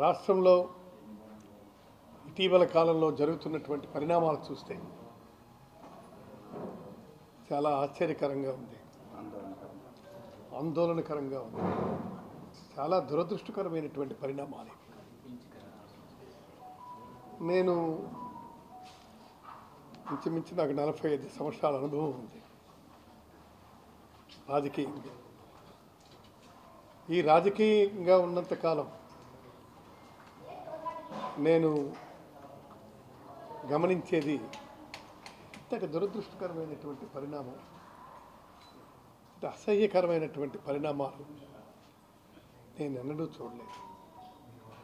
రాష్ట్రంలో ఇటీవల కాలంలో జరుగుతున్నటువంటి పరిణామాలు చూస్తే చాలా ఆశ్చర్యకరంగా ఉంది, ఆందోళనకరంగా ఉంది, చాలా దురదృష్టకరమైనటువంటి పరిణామాలు. నేను ఇంచుమించు నాకు 45 సంవత్సరాల అనుభవం ఉంది రాజకీయంగా. ఈ రాజకీయంగా ఉన్నంతకాలం నేను గమనించేది ఇంతటి దురదృష్టకరమైనటువంటి పరిణామం, ఇంత అసహ్యకరమైనటువంటి పరిణామాలు నేను ఎన్నడూ చూడలేదు.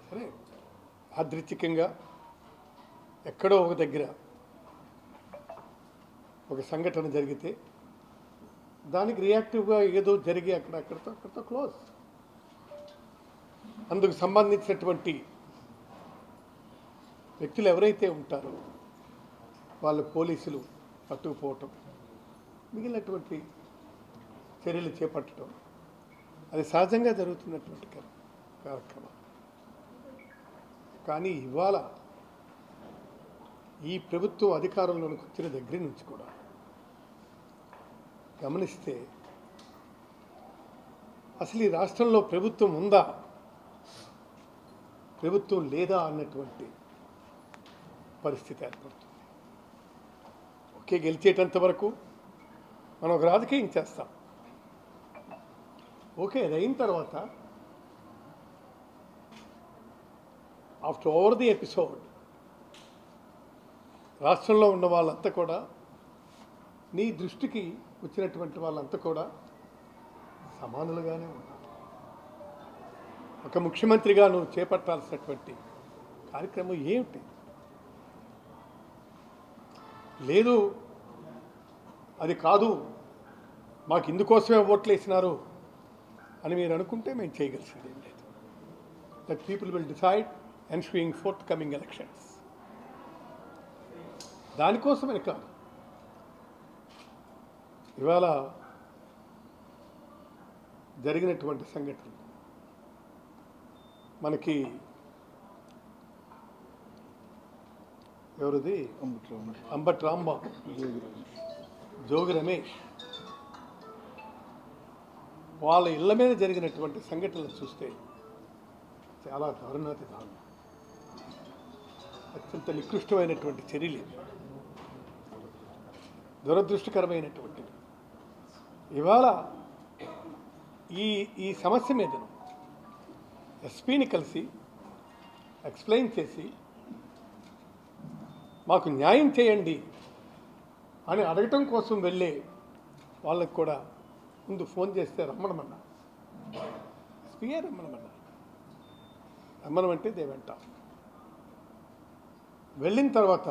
సరే, యాదృచ్ఛికంగా ఎక్కడో ఒక దగ్గర ఒక సంఘటన జరిగితే దానికి రియాక్టివ్గా ఏదో జరిగి అక్కడితో క్లోజ్. అందుకు సంబంధించినటువంటి వ్యక్తులు ఎవరైతే ఉంటారో వాళ్ళు పోలీసులు పట్టుకుపోవటం, మిగిలినటువంటి చర్యలు చేపట్టడం, అది సహజంగా జరుగుతున్నటువంటి కార్యక్రమం. కానీ ఇవాళ ఈ ప్రభుత్వం అధికారంలోకి వచ్చిన దగ్గర నుంచి కూడా గమనిస్తే అసలు ఈ రాష్ట్రంలో ప్రభుత్వం ఉందా, ప్రభుత్వం లేదా అన్నటువంటి పరిస్థితి ఏర్పడుతుంది. ఓకే, గెలిచేటంత వరకు మనం ఒక రాజకీయం చేస్తాం. ఓకే, అది అయిన తర్వాత ఆఫ్టర్ ఓవర్ ది ఎపిసోడ్ రాష్ట్రంలో ఉన్న వాళ్ళంతా కూడా, నీ దృష్టికి వచ్చినటువంటి వాళ్ళంతా కూడా సమానులుగానే ఉన్నారు. ఒక ముఖ్యమంత్రిగా నువ్వు చేపట్టాల్సినటువంటి కార్యక్రమం ఏమిటి? లేదు, అది కాదు, మాకు ఇందుకోసమే ఓట్లు వేసినారు అని మీరు అనుకుంటే మేము చేయగలిసింది ఏం లేదు. That people will decide ensuing forthcoming elections. దానికోసమే కాదు. ఇవాళ జరిగినటువంటి సంఘటన మనకి ఎవరిది, అంబటి రాంబాబు, జోగి రమేష్, వాళ్ళ ఇళ్ల మీద జరిగినటువంటి సంఘటనలు చూస్తే చాలా దారుణాతి దారుణం, అత్యంత నికృష్టమైనటువంటి చర్యలు, దురదృష్టకరమైనటువంటివి. ఇవాళ ఈ సమస్య మీదను ఎస్పీని కలిసి ఎక్స్ప్లెయిన్ చేసి మాకు న్యాయం చేయండి అని అడగటం కోసం వెళ్ళే వాళ్ళకి కూడా ముందు ఫోన్ చేస్తే రమ్మనమన్నా, ఎస్పీఏ రమ్మనమంటే దే వెంట వెళ్ళిన తర్వాత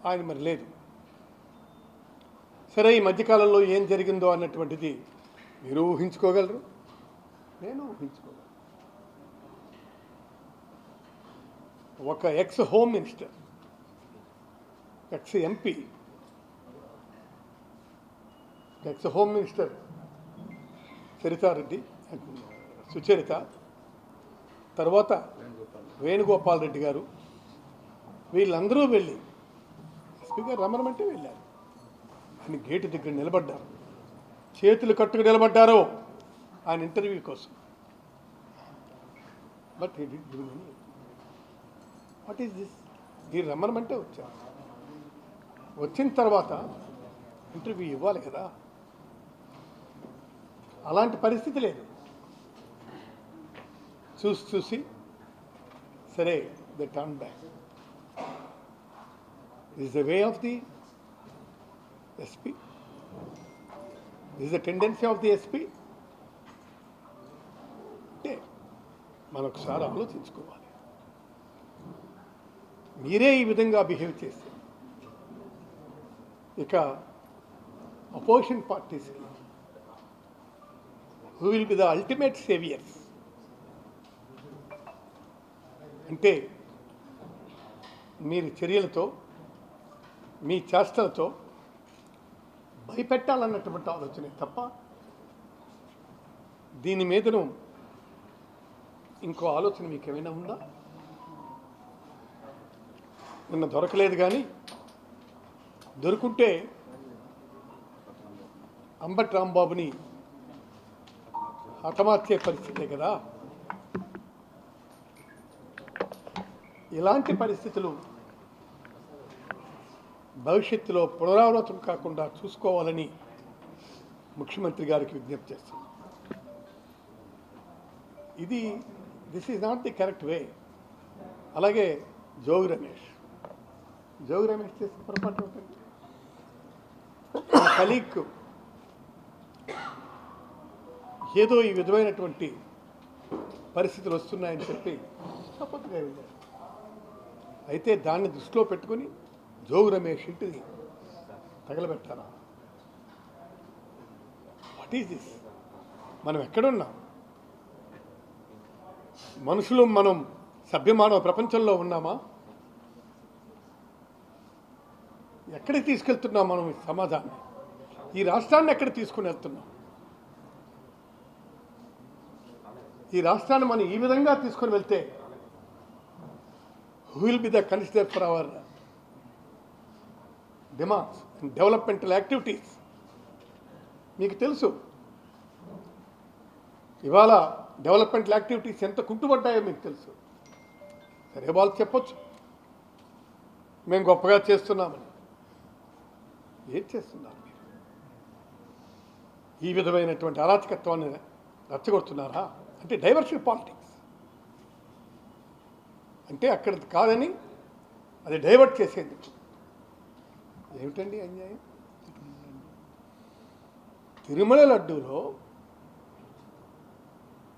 ఆయన మరి లేదు. సరే, ఈ మధ్యకాలంలో ఏం జరిగిందో అన్నటువంటిది మీరు ఊహించుకోగలరు, నేను ఊహించుకోగలను. ఒక ex home minister, ex MP, ex home minister Sucharitha, తర్వాత వేణుగోపాల్ రెడ్డి గారు, వీళ్ళందరూ వెళ్ళి ఎస్పీ గారు రమ్మనమంటే వెళ్ళారు. ఆయన గేటు దగ్గర నిలబడ్డారు, చేతులు కట్టుకు నిలబడ్డారు ఆయన ఇంటర్వ్యూ కోసం. But what is this? మీరు రమ్మనమంటే వచ్చారు. వచ్చిన తర్వాత ఇంటర్వ్యూ ఇవ్వాలి కదా. అలాంటి పరిస్థితి లేదు. చూసి సరే, the turn back. This the way of the SP, this the tendency of the SP. అంటే మనొకసారి ఆలోచించుకోవాలి. మీరే ఈ విధంగా బిహేవ్ చేస్తే ఇక అపోజిషన్ పార్టీస్కి who will be the ultimate saviours? అంటే మీరు చర్యలతో, మీ చేష్టలతో భయపెట్టాలన్నటువంటి ఆలోచనే తప్ప దీని మీదను ఇంకో ఆలోచన మీకు ఏమైనా ఉందా? నిన్న దొరకలేదు, కానీ దొరుకుంటే అంబటి రాంబాబుని హతమార్చే పరిస్థితే కదా. ఇలాంటి పరిస్థితులు భవిష్యత్తులో పునరావృతం కాకుండా చూసుకోవాలని ముఖ్యమంత్రి గారికి విజ్ఞప్తి చేస్తున్నాం. This is not the correct way. అలాగే జోగి రమేష్ చేసిన పొరపాటు ఉంటుంది. కలీగ్ ఏదో ఈ విధమైనటువంటి పరిస్థితులు వస్తున్నాయని చెప్పి తప్పట్టుగా వెళ్ళారు. అయితే దాన్ని దృష్టిలో పెట్టుకుని జోగి రమేష్ ఇంటిని తగలబెట్టారా? What is this? మనం ఎక్కడున్నాం? మనుషులు మనం సభ్యమానవ ప్రపంచంలో ఉన్నామా? ఎక్కడికి తీసుకెళ్తున్నాం మనం ఈ సమాజాన్ని? ఈ రాష్ట్రాన్ని ఎక్కడ తీసుకుని వెళ్తున్నాం? ఈ రాష్ట్రాన్ని మనం ఈ విధంగా తీసుకొని వెళ్తే who will be the consider for our demands and developmental activities? మీకు తెలుసు ఇవాళ డెవలప్మెంటల్ యాక్టివిటీస్ ఎంత కుంటుపడ్డాయో మీకు తెలుసు. సరే, వాళ్ళు చెప్పొచ్చు మేము గొప్పగా చేస్తున్నామని. ఏం చేస్తున్నారు మీరు? ఈ విధమైనటువంటి అరాచకత్వాన్ని రచ్చగొడుతున్నారా? అంటే డైవర్షన్ పాలిటిక్స్ అంటే అక్కడ కాదని అది డైవర్ట్ చేసేందుకు. ఏమిటండి అన్యాయం? తిరుమల లడ్డూలో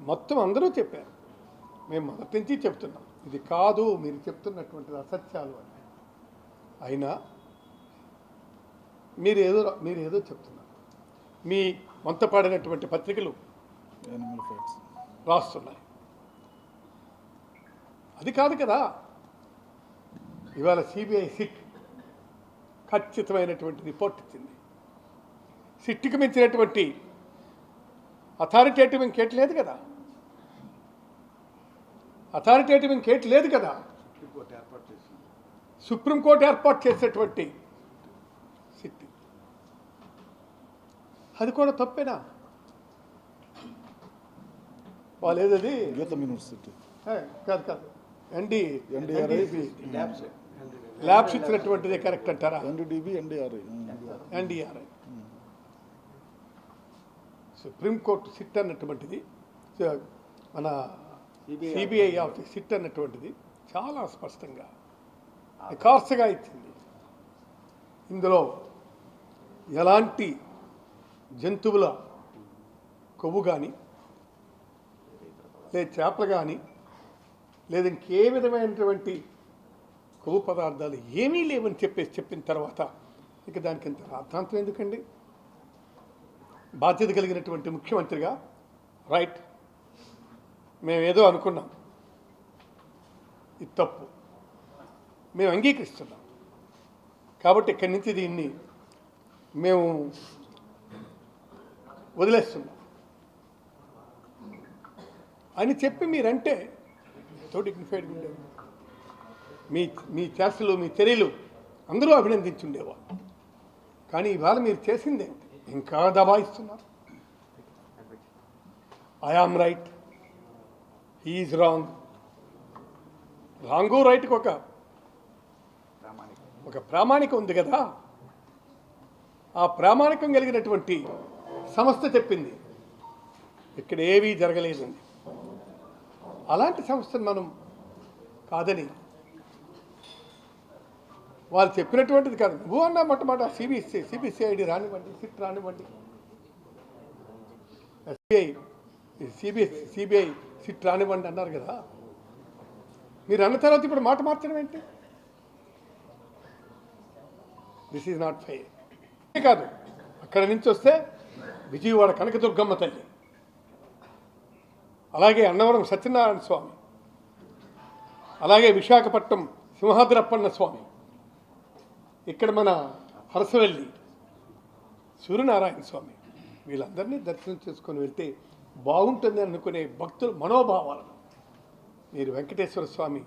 మొత్తం అందరూ చెప్పారు, మేము మొదటి నుంచి చెప్తున్నాం ఇది కాదు, మీరు చెప్తున్నటువంటిది అసత్యాలు అని. అయినా మీరేదో చెప్తున్నారు. మీ వంతపాడినటువంటి పత్రికలు రాస్తున్నాయి. అది కాదు కదా. ఇవాళ సిబిఐ సిట్ ఖచ్చితమైనటువంటి రిపోర్ట్ ఇచ్చింది. సిట్కి మించినటువంటి అథారిటేటివ్ ఇంకేట్ లేదు కదా. సుప్రీంకోర్టు ఏర్పాటు చేసేటువంటి సిట్ అది కూడా తప్పేనా? వాళ్ళు ఏదది గీతం యూనివర్సిటీ కాదు ల్యాబ్స్ ఇచ్చినటువంటిదే కరెక్ట్ అంటారా? ఎన్డీఆర్ఐ సుప్రీంకోర్టు సిట్ అన్నటువంటిది, మన సిబిఐ ఆఫీస్ సిట్ అన్నటువంటిది చాలా స్పష్టంగా నిఖార్సుగా ఇచ్చింది. ఇందులో ఎలాంటి జంతువుల కొవ్వు కానీ, లేదు చేపలు కానీ, లేదా ఇంకే విధమైనటువంటి కొవ్వు పదార్థాలు ఏమీ లేవని చెప్పిన తర్వాత ఇక దానికి ఇంత రాద్ధాంతం ఎందుకండి? బాధ్యత కలిగినటువంటి ముఖ్యమంత్రిగా రైట్, మేమేదో అనుకున్నాం, ఇది తప్పు, మేము అంగీకరిస్తున్నాం, కాబట్టి ఇక్కడి నుంచి దీన్ని మేము వదిలేస్తున్నాం అని చెప్పి మీరంటే ఎంతో డిగ్నిఫైడ్గా ఉండేది. మీ చేష్టలు, మీ చర్యలు అందరూ అభినందించుండేవాళ్ళు. కానీ ఇవాళ మీరు చేసిందేంటి? ఇంకా దబాయిస్తున్నారు. I am right, he is wrong. Wrong రైట్కి ఒక ప్రామాణికం ఉంది కదా. ఆ ప్రామాణికం కలిగినటువంటి సంస్థ చెప్పింది ఇక్కడ ఏవీ జరగలేదండి. అలాంటి సంస్థను మనం కాదని, వాళ్ళు చెప్పినటువంటిది కాదు. నువ్వు అన్నా మొట్టమొదట సిబిసిఐడి రానివ్వండి, సిట్ రానివ్వండి, సిబిఐ సిట్ రానివ్వండి అన్నారు కదా. మీరు అన్న తర్వాత ఇప్పుడు మాట మార్చడం ఏంటి? This is not fair. కాదు, అక్కడి నుంచి వస్తే విజయవాడ కనకదుర్గమ్మ తల్లి, అలాగే అన్నవరం సత్యనారాయణ స్వామి, అలాగే విశాఖపట్నం సింహాద్రప్పన్న స్వామి, ఇక్కడ మన హరసవెల్లి సూర్యనారాయణ స్వామి, వీళ్ళందరినీ దర్శనం చేసుకొని వెళ్తే బాగుంటుంది అనుకునే భక్తుల మనోభావాలను మీరు వెంకటేశ్వర స్వామి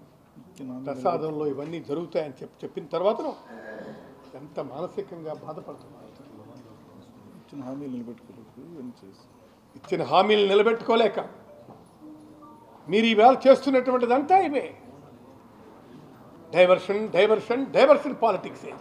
ప్రసాదంలో ఇవన్నీ జరుగుతాయని చెప్పిన తర్వాతను ఎంత మానసికంగా బాధపడుతున్నారు. ఇచ్చిన హామీలు నిలబెట్టుకోలేక ఇవన్నీ చేసి ఇచ్చిన హామీలు నిలబెట్టుకోలేక మీరు ఈవేళ చేస్తున్నటువంటిదంతా ఇవే డైవర్షన్ డైవర్షన్ డైవర్షన్ పాలిటిక్సే.